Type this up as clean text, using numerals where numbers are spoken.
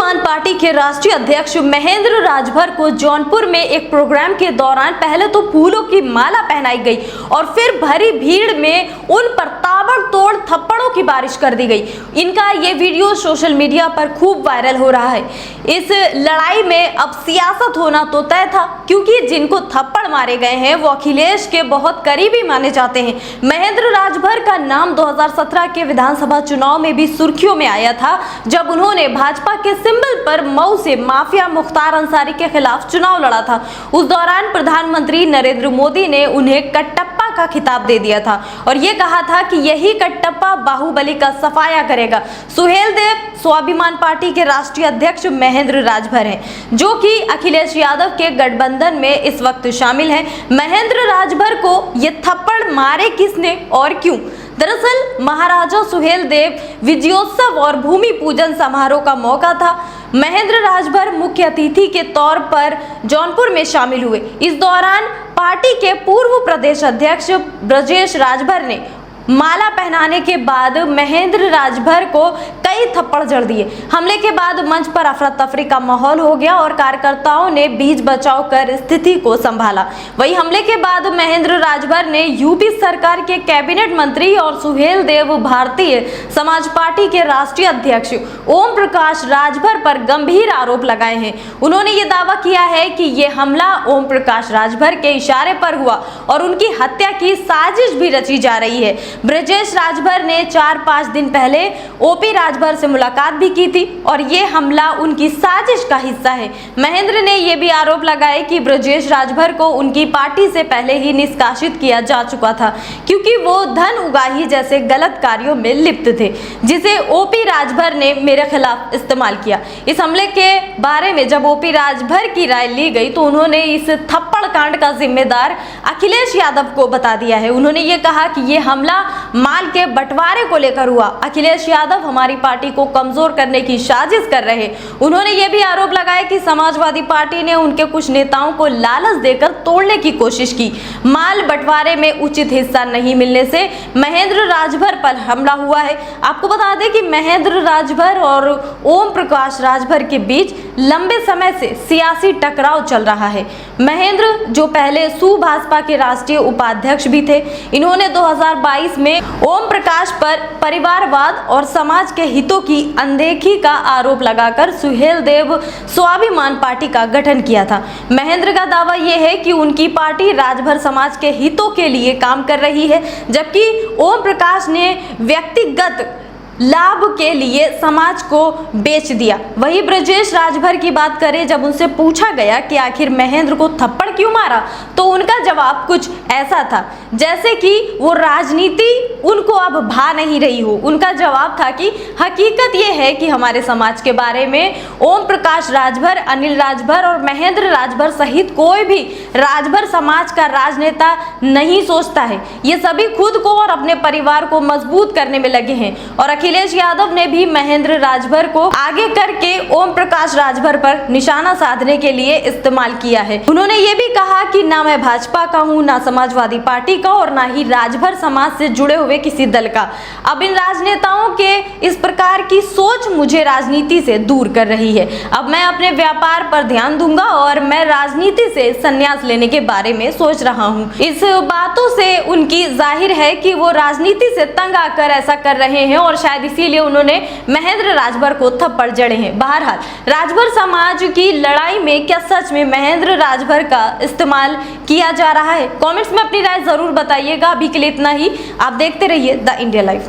स्वाभिमान पार्टी के राष्ट्रीय अध्यक्ष महेंद्र राजभर को जौनपुर में एक प्रोग्राम के दौरान पहले तो फूलों की माला पहनाई गई और फिर भरी भीड़ में उन पर ताबड़तोड़ थप्पड़ों की बारिश कर दी गई। इनका ये वीडियो सोशल मीडिया पर खूब वायरल हो रहा है। इस लड़ाई में अब सियासत होना तो तय था, क्योंकि जिनको थप्पड़ मारे गए हैं वो अखिलेश के बहुत करीबी माने जाते हैं। महेंद्र राजभर का नाम 2017 के विधानसभा चुनाव में भी सुर्खियों में आया था, जब उन्होंने भाजपा के सिंबल पर मऊ से माफिया मुख्तार अंसारी के खिलाफ चुनाव लड़ा था। उस दौरान प्रधानमंत्री नरेंद्र मोदी ने उन्हें कटप्पा का खिताब दे दिया था और ये कहा था कि यही कटप्पा बाहुबली का सफाया करेगा। सुहेलदेव स्वाभिमान पार्टी के राष्ट्रीय अध्यक्ष महेंद्र राजभर हैं, जो कि अखिलेश यादव के गठबंधन में इस वक्त शामिल हैं। महेंद्र राजभर को ये थप्पड़ मारे किसने और क्यों? दरअसल महाराजा सुहेलदेव विजयोत्सव और भूमि पूजन समारोह का मौका था। महेंद्र राजभर मुख्य अतिथि के तौर पर जौनपुर में शामिल हुए। इस दौरान पार्टी के पूर्व प्रदेश अध्यक्ष ब्रजेश राजभर ने माला पहनाने के बाद महेंद्र राजभर को कई थप्पड़ जड़ दिए। हमले के बाद मंच पर अफरा तफरी का माहौल हो गया और कार्यकर्ताओं ने बीच बचाव कर स्थिति को संभाला। वहीं हमले के बाद महेंद्र राजभर ने यूपी सरकार के कैबिनेट मंत्री और सुहेलदेव भारतीय समाज पार्टी के राष्ट्रीय अध्यक्ष ओम प्रकाश राजभर पर गंभीर आरोप लगाए हैं। उन्होंने ये दावा किया है कि ये हमला ओम प्रकाश राजभर के इशारे पर हुआ और उनकी हत्या की साजिश भी रची जा रही है। ब्रजेश राजभर ने 4-5 दिन पहले ओपी राजभर से मुलाकात भी की थी और ये हमला उनकी साजिश का हिस्सा है। महेंद्र ने यह भी आरोप लगाया कि ब्रजेश राजभर को उनकी पार्टी से पहले ही निष्कासित किया जा चुका था, क्योंकि वो धन उगाही जैसे गलत कार्यों में लिप्त थे, जिसे ओपी राजभर ने मेरे खिलाफ इस्तेमाल किया। इस हमले के बारे में जब ओपी राजभर की राय ली गई तो उन्होंने इस थप्पड़ कांड का जिम्मेदार अखिलेश यादव को बता दिया है। उन्होंने ये कहा कि ये हमला माल के बंटवारे को लेकर हुआ। अखिलेश यादव हमारी पार्टी को कमजोर करने की साजिश कर रहे। उन्होंने ये भी आरोप लगाया कि समाजवादी पार्टी ने उनके कुछ नेताओं को लालच देकर तोड़ने की कोशिश की। माल बंटवारे में उचित हिस्सा नहीं मिलने से महेंद्र राजभर पर हमला हुआ है। आपको बता दें कि महेंद्र राजभर और ओम प्रकाश राजभर के बीच लंबे समय से सियासी टकराव चल रहा है। महेंद्र, जो पहले भाजपा के राष्ट्रीय उपाध्यक्ष भी थे, इन्होंने 2022 में ओम प्रकाश पर परिवारवाद और समाज के हितों की अनदेखी का आरोप लगाकर सुहेलदेव स्वाभिमान पार्टी का गठन किया था। महेंद्र का दावा यह है कि उनकी पार्टी राजभर समाज के हितों के लिए काम कर रही है, जबकि ओम प्रकाश ने व्यक्तिगत लाभ के लिए समाज को बेच दिया। वही ब्रजेश राजभर की बात करें, जब उनसे पूछा गया कि आखिर महेंद्र को थप्पड़ क्यों मारा, तो उनका जवाब कुछ ऐसा था जैसे कि वो राजनीति उनको अब भा नहीं रही हो। उनका जवाब था कि हकीकत ये है कि हमारे समाज के बारे में ओम प्रकाश राजभर, अनिल राजभर और महेंद्र राजभर सहित कोई भी राजभर समाज का राजनेता नहीं सोचता है। ये सभी खुद को और अपने परिवार को मजबूत करने में लगे हैं और अखिलेश यादव ने भी महेंद्र राजभर को आगे करके ओम प्रकाश राजभर पर निशाना साधने के लिए इस्तेमाल किया है। उन्होंने ये भी कहा कि ना मैं भाजपा का हूँ, ना समाजवादी पार्टी का और ना ही राजभर समाज से जुड़े हुए किसी दल का। अब इन राजनेताओं के इस प्रकार की सोच मुझे राजनीति से दूर कर रही है। अब मैं अपने व्यापार पर ध्यान दूंगा और मैं राजनीति से संन्यास लेने के बारे में सोच रहा हूँ। इस बातों से उनकी जाहिर है कि वो राजनीति से तंग आकर ऐसा कर रहे हैं और शायद इसीलिए उन्होंने महेंद्र राजभर को थप्पड़ जड़े हैं। बहरहाल, राजभर समाज की लड़ाई में क्या सच में महेंद्र राजभर का इस्तेमाल किया जा रहा है? कमेंट्स में अपनी राय जरूर बताइएगा। अभी के लिए इतना ही। आप देखते रहिए द इंडिया लाइव।